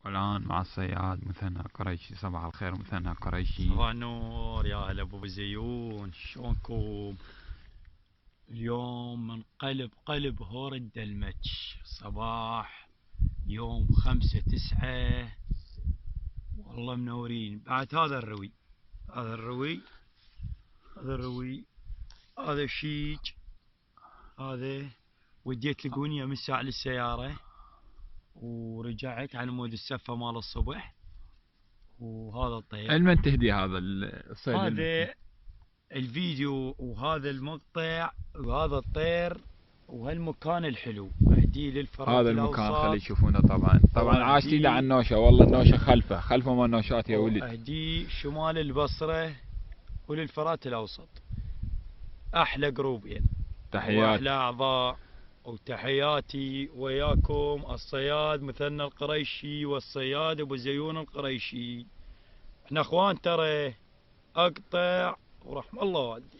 والآن مع الصياد مثنى قريشي. صباح الخير مثنى قريشي. صباح النور يا هلا ابو زيون، شلونكم؟ اليوم منقلب قلب هور الدلمج. صباح يوم 5/9. والله منورين. بعد هذا الروي، هذا الروي، هذا الروي، هذا الشيج، هذا. وديت لقونية من ساعة للسيارة ورجعت على مود السفة مال الصبح. وهذا الطير، المن تهدي هذا الصيد؟ هذا الفيديو وهذا المقطع وهذا الطير وهالمكان الحلو اهديه للفرات هذا الاوسط. المكان خلي يشوفونه. طبعا عاش لي على النوشة. والله النوشة خلفه ما النوشات يا ولد. اهديه شمال البصرة وللفرات الاوسط. احلى جروبين تحيات. واحلى اعضاء. وتحياتي وياكم الصياد مثنى القريشي والصياد ابو زيون القريشي. احنا اخوان ترى. اقطع ورحم الله والدي.